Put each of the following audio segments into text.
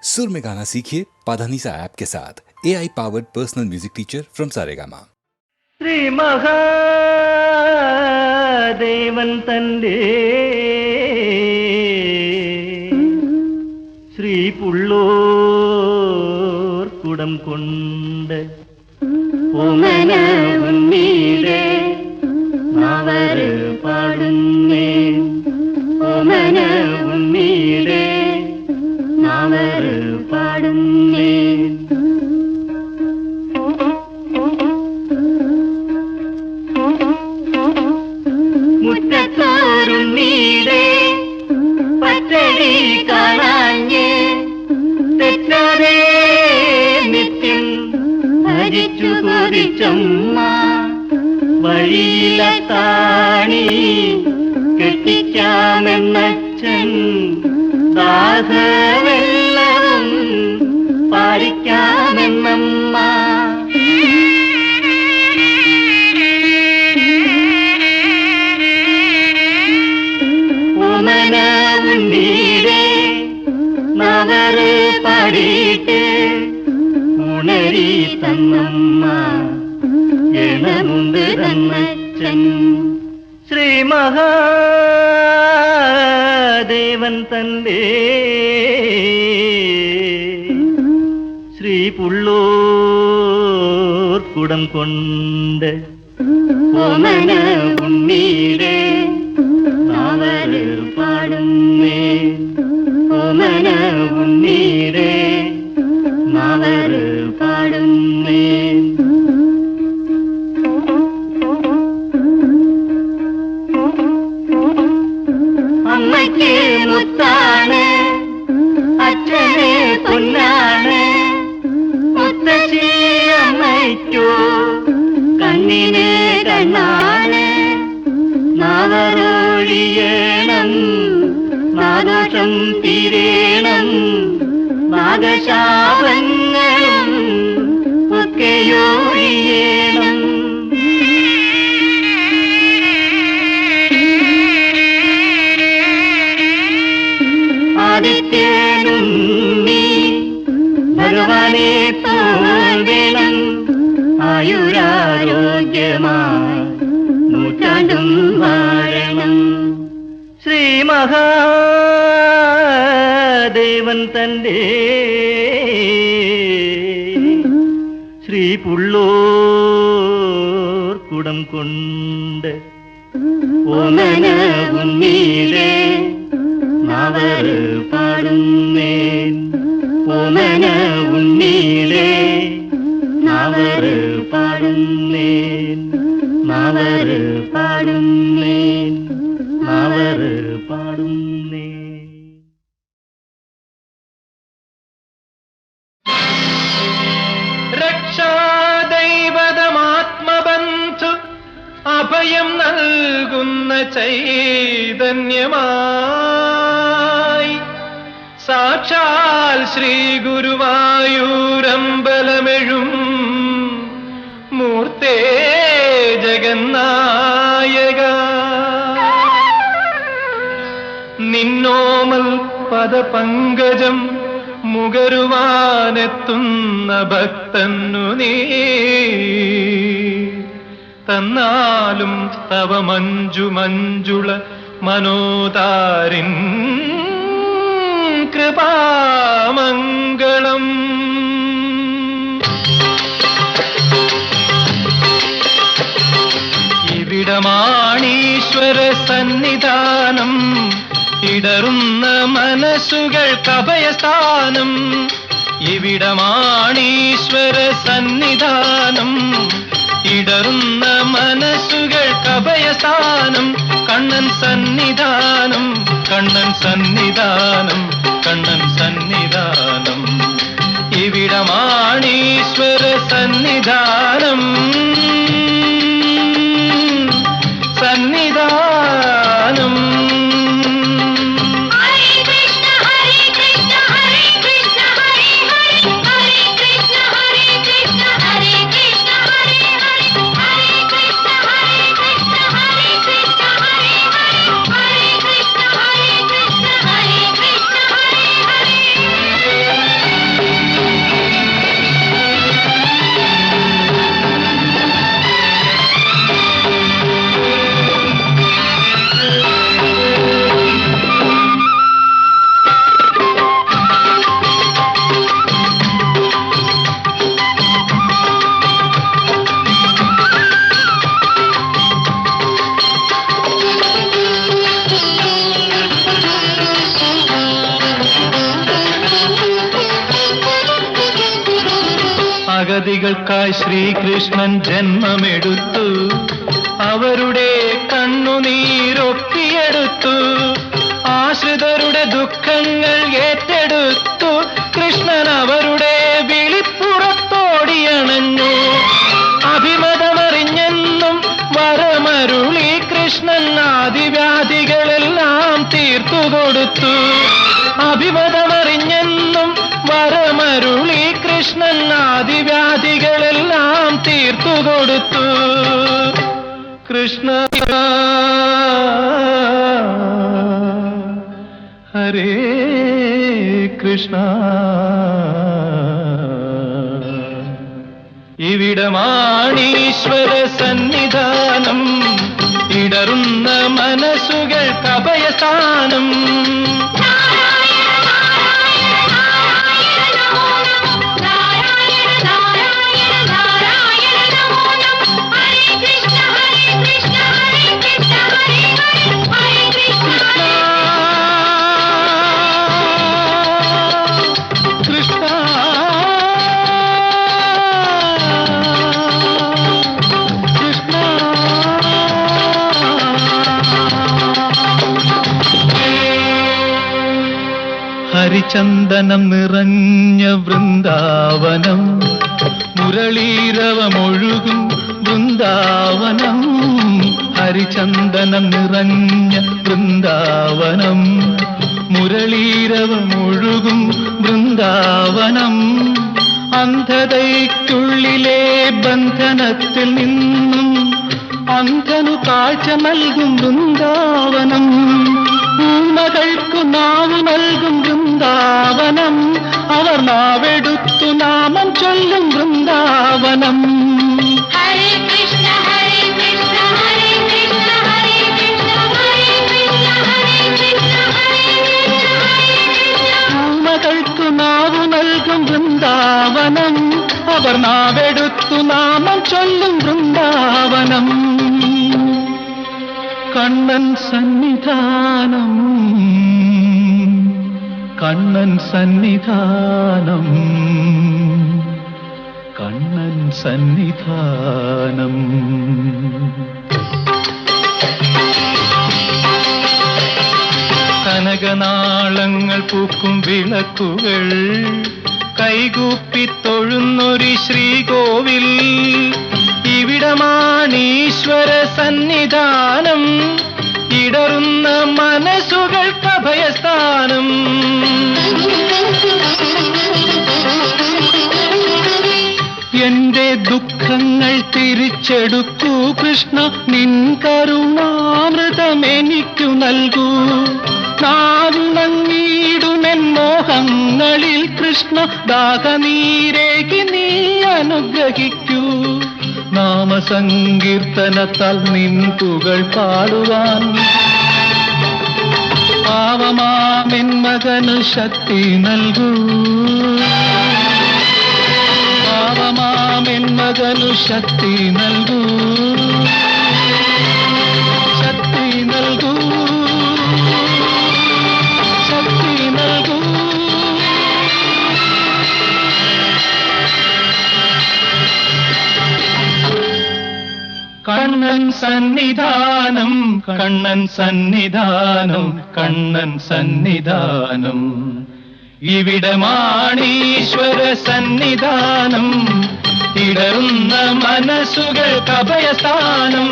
सुर में गाना सीखिए पाधानीसा ऐप के साथ। AI powered personal music teacher from Saregama. Shri Mahadevan तंदे श्री पुल्लोर कुडम कोंड ओमन उन्नीडे नावर पाडुन्ने ओमन उन्नीडे नावर पाडुन्ने മുറ്റത്തോരുണ്ണീടെ പച്ചടി കാണാഞ്ഞ് തെറ്റാതെ നിത്യം ഭരിച്ചു കൊതിച്ചമ്മ വഴിയിലത്താണി കെട്ടിക്കാമെന്നച്ഛൻ ദാഹവെള്ളവും പാലിക്കാമെന്നമ്മ ഉണ്ണീടെ നവറ് പാടിയിട്ട് ഉണരി തന്നമ്മ ഗണമുണ്ട് തന്നച്ഛൻ ശ്രീ മഹാദേവൻ തന്റെ ശ്രീ പുള്ളോർ കുടം കൊണ്ട് ഓമന ഉണ്ണീടെ നാവര് പാടുന്നേ ഓമന ഉണ്ണീടെ നാവര് പാടുന്നേ അമ്മയ്ക്ക് മുത്താണ് അച്ഛന് പൊന്നാണ് മുത്തശ്ശി അമ്മയ്ക്കോ കണ്ണിന് കണ്ണാണ് നാവരൊഴിയണം നാദോഷം തീരേണം നാഗശാപങ്ങളും ഒക്കെയൊഴിയണം ആദിത്യനുണ്ണി ഭഗവാനെ പോൽ വേണം ആയുരാരോഗ്യമായി നൂറ്റാണ്ടും വാഴണം ശ്രീ മഹാദേവൻ തന്റെ ശ്രീ പുള്ളോർ കുടം കൊണ്ട് ഓമന ഉണ്ണീടെ നാവര് പാടുന്നേ ഓമന ഉണ്ണീടെ നാവര് പാടുന്നേ നാവര് പാടുന്നേ നാവര് പാടുന്നേ രക്ഷാദൈവതമാത്മബന്ധു അഭയം നൽകുന്ന ചൈതന്യമായി സാക്ഷാൽ ശ്രീ ഗുരുവായൂരമ്പലമെഴും മൂർത്തേ ജഗന്നായക നിന്നോമൽ പദപങ്കജം മുകരുവാനെത്തുന്ന ഭക്തന്നു നീ തന്നാലും തവ മഞ്ജു മഞ്ജുള മനോതാരിൻ കൃപാമംഗളം ഇവിടമാണീശ്വര സന്നിധാനം ഇടറുന്ന മനസ്സുകൾക്ക് അഭയസ്ഥാനം ഇവിടമാണീശ്വര സന്നിധാനം ഇടറുന്ന മനസ്സുകൾക്ക് അഭയസ്ഥാനം കണ്ണൻ സന്നിധാനം കണ്ണൻ സന്നിധാനം കണ്ണൻ സന്നിധാനം ഇവിടമാണീശ്വര സന്നിധാനം സന്നിധാനം അഗതികൾക്കായി ശ്രീകൃഷ്ണൻ ജന്മമെടുത്തു, അവരുടെ കണ്ണുനീരൊപ്പിയെടുത്തു, ആശ്രിതരുടെ ദുഃഖങ്ങൾ ഏറ്റെടുത്തു. കൃഷ്ണൻ അവരുടെ വിളിപ്പുറത്തോടിയണഞ്ഞു. അഭിമതമറിഞ്ഞെന്നും വരമരുളി കൃഷ്ണൻ ആദിവ്യാധികളെല്ലാം തീർത്തുകൊടുത്തു. അഭിമതമറിഞ്ഞെന്നും വരമരുളി കൃഷ്ണൻ ആദിവ്യാധികളെല്ലാം തീർത്തുകൊടുത്തു. കൃഷ്ണ ഹരേ കൃഷ്ണ. ഇവിടമാണീശ്വര സന്നിധാനം, ഇടറുന്ന മനസ്സുകൾക്ക് അഭയസ്ഥാനം. ഹരിചന്ദനം നിറഞ്ഞ വൃന്ദാവനം, മുരളീരവമൊഴുകും വൃന്ദാവനം. ഹരിചന്ദനം നിറഞ്ഞ വൃന്ദാവനം, മുരളീരവമൊഴുകും വൃന്ദാവനം. അന്ധതയ്ക്കുള്ളിലെ ബന്ധനത്തിൽ നിന്നും അന്ധനു കാഴ്ച നൽകും വൃന്ദാവനം. ൂമകൾക്കു നാവ് നൽകും വൃന്ദാവനം, അവർ നാവെടുത്തു നാമം ചൊല്ലും വൃന്ദാവനം. ഹരേ കൃഷ്ണ ഹരേ കൃഷ്ണ ഹരേ കൃഷ്ണ ഹരേ കൃഷ്ണ ഹരേ കൃഷ്ണ ഹരേ കൃഷ്ണ ഹരേ കൃഷ്ണ. ൂമകൾക്കു നാവ് നൽകും വൃന്ദാവനം, അവർ നാവെടുത്തു നാമം ചൊല്ലും വൃന്ദാവനം. കണ്ണൻ സന്നിധാനം, കണ്ണൻ സന്നിധാനം, കണ്ണൻ സന്നിധാനം. കനകനാളങ്ങൾ പൂക്കും വിളക്കുകൾ, കൈകൂപ്പി തൊഴുന്നൊരു ശ്രീകോവിൽ. ഇവിടമാണീശ്വര സന്നിധാനം, ഇടറുന്ന മനസ്സുകൾക്ക് അഭയസ്ഥാനം. എന്റെ ദുഃഖങ്ങൾ തിരിച്ചെടുക്കൂ കൃഷ്ണ, നിൻ കരുണാമൃതമെനിക്കു നൽകൂ. നാവിണങ്ങിടുമെൻ മോഹങ്ങളിൽ കൃഷ്ണ, ദാഹനീരേകി നീ അനുഗ്രഹിക്കൂ. നാമസങ്കീർത്തനത്താൽ നിൻ പുകൾ പാടുവാൻ പാവമാമെൻ മകനു ശക്തി നൽകൂ. പാവമാമെൻ മകനു ശക്തി നൽകൂ, ശക്തി നൽകൂ, ശക്തി നൽകൂ. കണ്ണൻ സന്നിധാനം, കണ്ണൻ സന്നിധാനം, കണ്ണൻ സന്നിധാനം. ഇവിടമാണീശ്വര സന്നിധാനം, ഇടറുന്ന മനസ്സുകൾക്ക് അഭയസ്ഥാനം.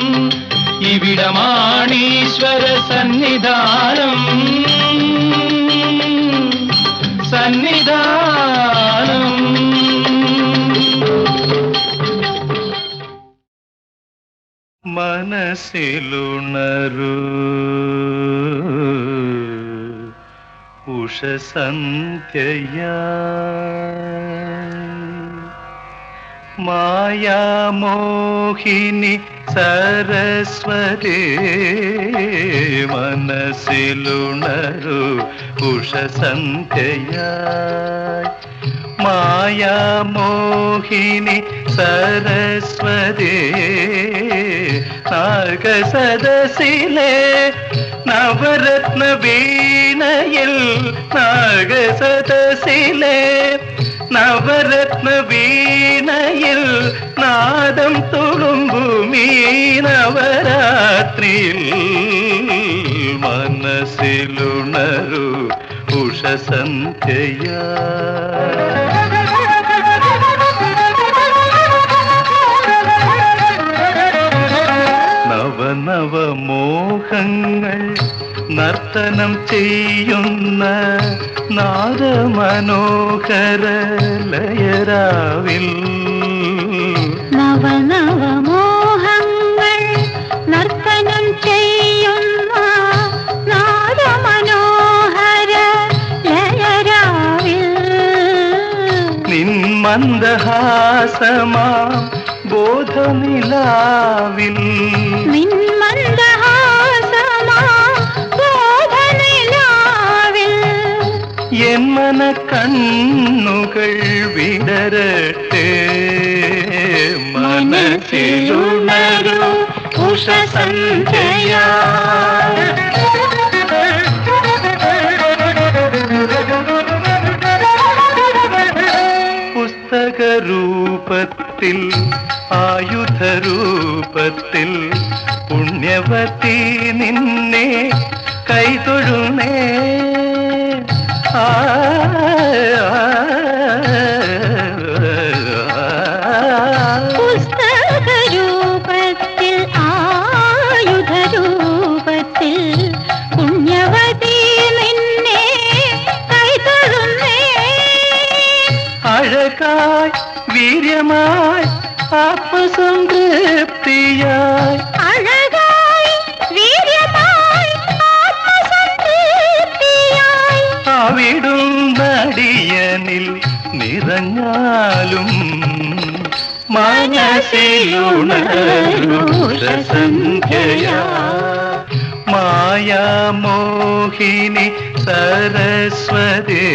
ഇവിടമാണീശ്വര സന്നിധാനം, സന്നിധാനം. മനസ്സിലുണരൂ ഉഷസന്ധ്യയാ, മായാമോഹിനി സരസ്വതേ. മനസ്സിലുണരൂ ഉഷസന്ധ്യയായി, മായാമോഹിനി സരസ്വതേ. നാഗസദസ്സിലെ നവരത്ന വീണയിൽ, നാഗസദസ്സിലെ നവരത്ന വീണയിൽ നാദം തുളുമ്പുമീ നവരാത്രിയിൽ മനസ്സിലുണരൂ ഉഷസന്ധ്യയാ. നവനവമോഹങ്ങൾ നർത്തനം ചെയ്യുന്ന നാദമനോഹര ലയരാവിൽ നവനവമോഹങ്ങൾ നർത്തനം ചെയ്യുന്ന നാദമനോഹര ലയരാവിൽ നിൻ മന്ദഹാസമാം ബോധനിലാവിൽ നിൻ മന്ദഹാസമാം ബോധനിലാവിൽ എൻ മന കണ്ണുകൾ വിടരട്ടെ മനസ്സിലുണരൂ ഉഷസന്ധ്യയാ. പുസ്തകരൂപത്തിൽ ആയുധരൂപത്തിൽ പുണ്യവതി നിന്നെ കൈതൊഴുന്നേ. പുസ്തകരൂപത്തിൽ ആയുധരൂപത്തിൽ പുണ്യവതി നിന്നെ കൈതൊഴുന്നേ. അഴകായി വീര്യമായി ആത്മസംതൃപ്തിയായി അഴകായി വീര്യമായി ആത്മസംതൃപ്തിയായി അവിടും നടിയനിൽ നിറഞ്ഞാലും മനസ്സിലുണരൂ ഉഷസന്ധ്യയാ. മായാമോഹിനി സരസ്വതി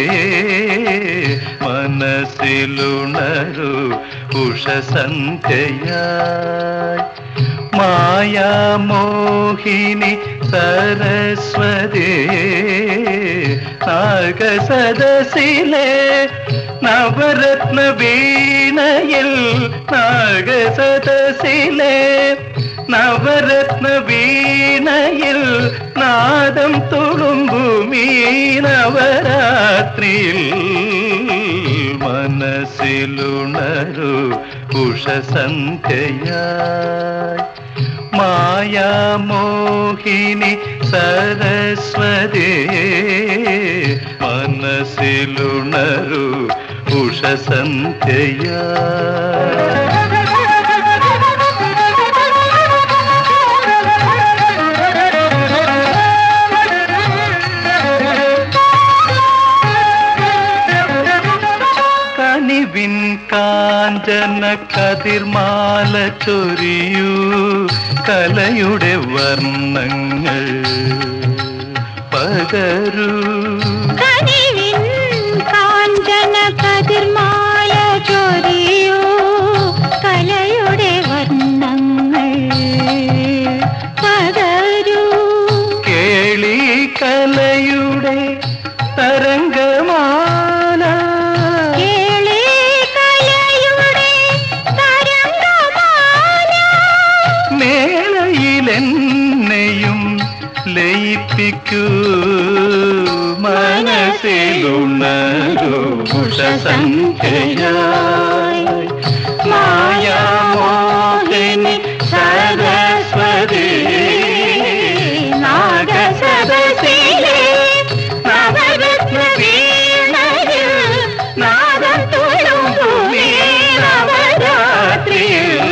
മനസ്സിലുണരൂ ഉഷസന്ധ്യയായി. മായാമോഹിനി സരസ്വതി നാഗസദസിലെ നവരത്ന വീണയിൽ നാഗസദസിലെ നവരത്ന വീണയിൽ നാദം തുളുമ്പുമീ നവരാത്രിയിൽ മനസ്സിലുണരൂ ഉഷസന്ധ്യയായി. മായാമോഹിനി സരസ്വതി മനസ്സിലുണരൂ ഉഷസന്ധ്യയായി. കനിവിൻ കാഞ്ചന കതിർമാല ചൊരിയൂ കലയുടെ വർണ്ണങ്ങൾ പകരൂ. കനിവിൻ കാഞ്ചന കതിർമാല ചൊരിയൂ കലയുടെ വർണ്ണങ്ങൾ പകരൂ. കേളി കലയുടെ തരംഗമാല കേളി കലയുടെ തരംഗമാല മേളയിലെന്നെയും ലയിപ്പിക്കൂ മനസ്സിലുണരൂ ഉഷസന്ധ്യയായി. മായാമോഹിനി സരസ്വതി നാഗസദസിലെ നവരത്ന വീണയിൽ നാദം തുളുമ്പുമീ നവരാത്രിയിൽ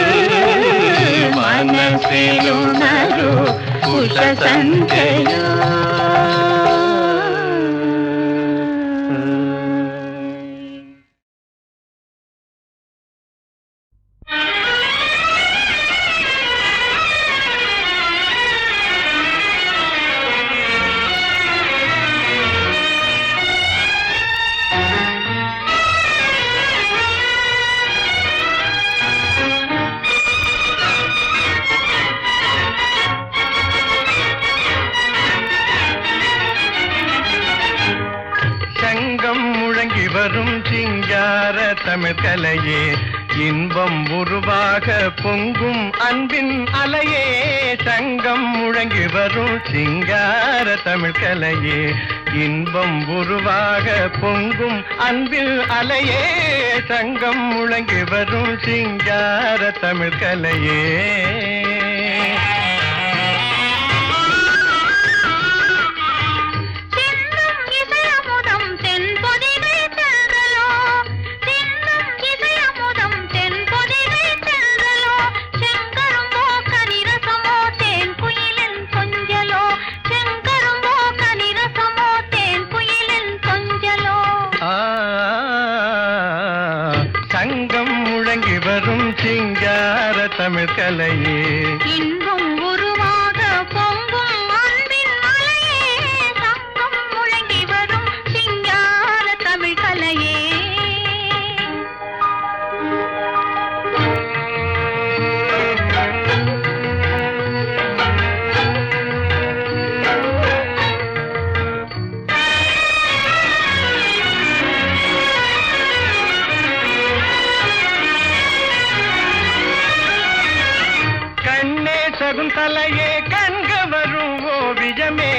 മനസ്സിലുണരൂ ഉഷസന്ധ്യയായി. வரும் சிங்கார தமிழ் கலையே, இன்பம் உருவாக பொங்கும் அன்பின் அலையே, சங்கம் முழங்கி வரும் சிங்கார தமிழ் கலையே, இன்பம் உருவாக பொங்கும் அன்பில் அலையே, சங்கம் முழங்கி வரும் சிங்கார தமிழ் கலையே. சங்கம் முழங்கி வரும் சிங்கார தமிழ் கலையே, இன்பம் உருவாக பொங்கும் அன்பின் அலையே, சங்கம் முழங்கி வரும் சிங்கார தமிழ் கலையே. சகுந்தலையே கண்க வரும் ஓவியமே,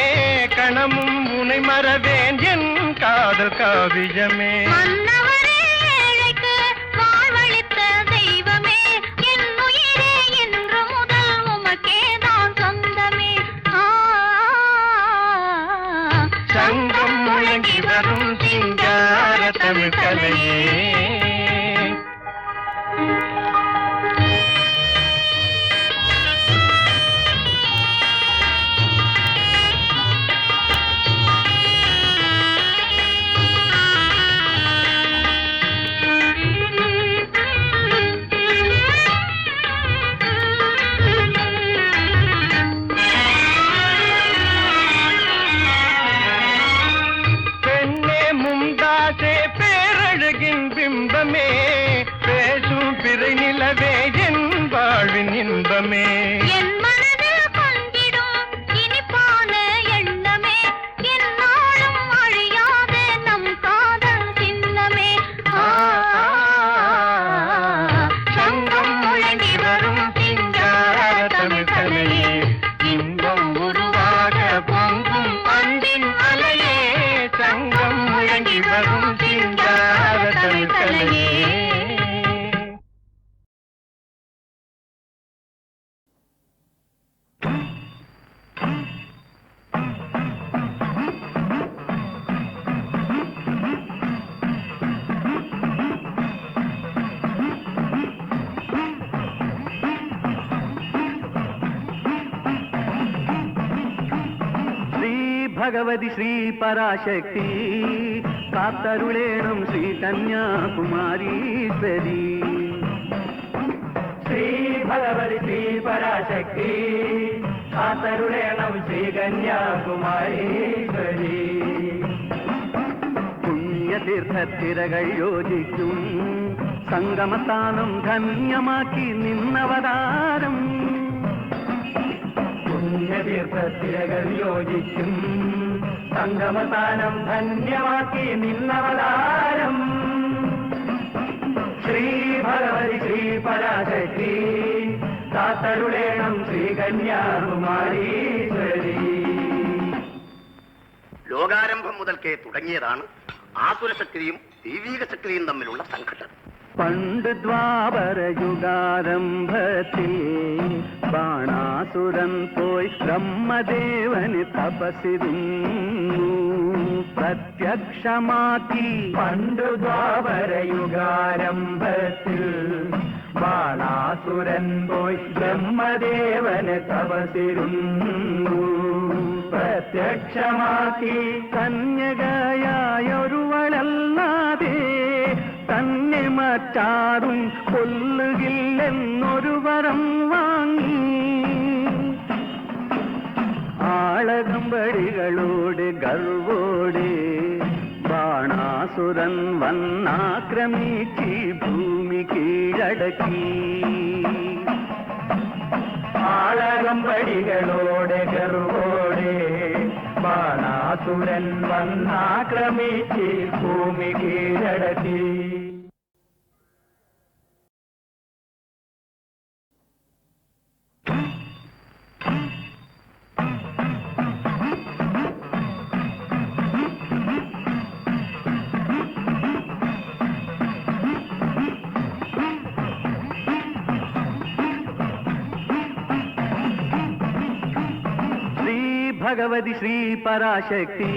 கணமும் உனை மறவேன் என் காதல் காவியமே. மன்னவரே ஏழைக்கு வாழ்வளித்த தெய்வமே, என் உயிரே என்று முதல் உமக்கே தான் சொந்தமே. சங்கம் முழங்கி வரும் சிங்கார தமிழ் கலையே. பிம்பமே பேசும் பிறை நிலவே என் வாழ்வின் இன்பமே, என் மனதில் கொண்டிடும் இனிப்பான எண்ணமே, என்னாலும் அழியாத நம் காதல் சின்னமே. சங்கம் முழங்கி வரும் சிங்கார தமிழ் கலையே, இன்பம் உருவாக பொங்கும் அன்பின் அலையே, சங்கம் முழங்கி வரும் சிங்கார தமிழ் கலையே. ഭഗവതി ശ്രീ പരാശക്തി കാത്തരുളേണം ശ്രീ കന്യാകുമാരീശ്വരി. ശ്രീ ഭഗവതി ശ്രീ പരാശക്തി കാത്തരുളേണം ശ്രീ കന്യാകുമാരീശ്വരി. പുണ്യതീർത്ഥത്തിരകൾ യോജിക്കും സംഗമസ്ഥാനം ധന്യമാക്കി നിന്നവതാരം. പുണ്യതീർത്ഥത്തിരകൾ യോജിക്കും സംഗമസ്ഥാനം ധന്യമാക്കി നിന്നവതാരം. ശ്രീ ഭഗവതി ശ്രീ പരാശക്തി കാത്തരുളേണം ശ്രീ കന്യാകുമാരീശ്വരി. ലോകാരംഭം മുതൽക്കേ തുടങ്ങിയതാണ് ആസുരശക്തിയും ദൈവീക ശക്തിയും തമ്മിലുള്ള സംഘട്ടം. പണ്ട് ദ്വാപരയുഗാരംഭത്തിൽ ബാണാസുരൻ പോയി ബ്രഹ്മദേവന് തപസ്സിരുന്നു പ്രത്യക്ഷമാക്കി. പണ്ട് ദ്വാപരയുഗാരംഭത്തിൽ ബാണാസുരൻ പോയി ബ്രഹ്മദേവന് തപസ്സിരുന്നു പ്രത്യക്ഷമാക്കി. കന്യകയായൊരുവളല്ലാതെ തന്നെ മറ്റാരും കൊല്ലുകില്ലെന്നൊരു വരം വാങ്ങി. ആളകമ്പടികളോട് ഗർവോടെ ബാണാസുരൻ വന്നാക്രമിച്ച് ഭൂമി കീഴടക്കി. ആളകമ്പടികളോടെ ഗർവോടെ ബാണാസുരൻ വന്നാക്രമിച്ച് ഭൂമി കീഴടക്കി. ഭഗവതി ശ്രീ പരാശക്തി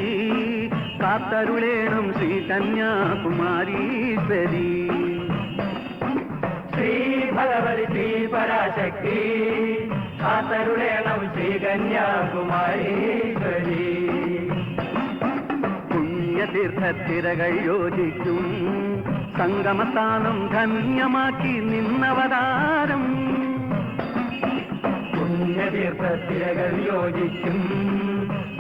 കാത്തരുളേണം ശ്രീ കന്യാകുമാരീശ്വരി. ശ്രീ ഭഗവതി ശ്രീ പരാശക്തി കാത്തരുളേണം ശ്രീ കന്യാകുമാരീശ്വരി. പുണ്യതീർത്ഥത്തിരകൾ യോജിക്കും സംഗമസ്ഥാനം ധന്യമാക്കി നിന്നവതാരം. പുണ്യതീർത്ഥത്തിരകൾ യോജിക്കും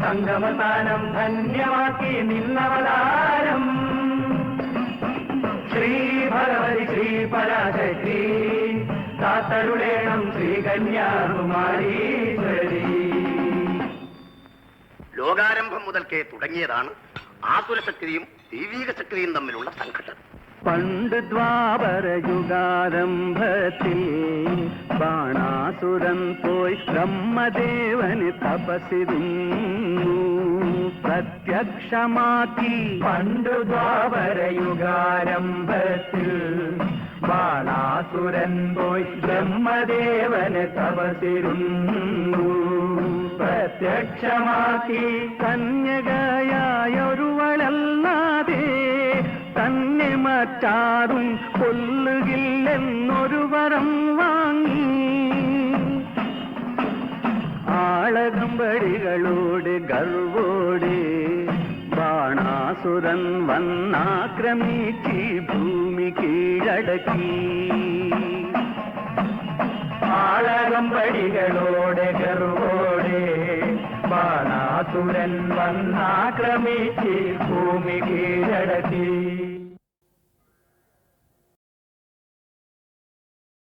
സംഗമസ്ഥാനം ധന്യമാക്കി നിന്നവതാരം. ശ്രീ ഭഗവതി ശ്രീ പരാശക്തി കാത്തരുളേണം ശ്രീ കന്യാകുമാരീശ്വരി. ലോകാരംഭം മുതൽക്കേ തുടങ്ങിയതാണ് ആസുരശക്തിയും ദൈവീക ശക്തിയും തമ്മിലുള്ള സംഘട്ടനം. പണ്ട് ദ്വാപരയുഗാരംഭത്തിൽ ബാണാസുരൻ പോയി ബ്രഹ്മദേവന് തപസ്സിരുന്നു പ്രത്യക്ഷമാക്കി. പണ്ട് ദ്വാപരയുഗാരംഭത്തിൽ ബാണാസുരൻ പോയി ബ്രഹ്മദേവന് തപസ്സിരുന്നു പ്രത്യക്ഷമാക്കി. കന്യകയായൊരുവളല്ലാതെ തന്നെ മറ്റാരും കൊല്ലുകില്ലെന്നൊരു വരം വാങ്ങി. ആളകമ്പടികളോട് ഗർവോടെ ബാണാസുരൻ വന്നാക്രമിച്ച് ഭൂമി കീഴടക്കി. ആളകമ്പടികളോടെ ഗർവോടെ ബാണാസുരൻ വന്നാക്രമിച്ച് ഭൂമി കീഴടക്കി.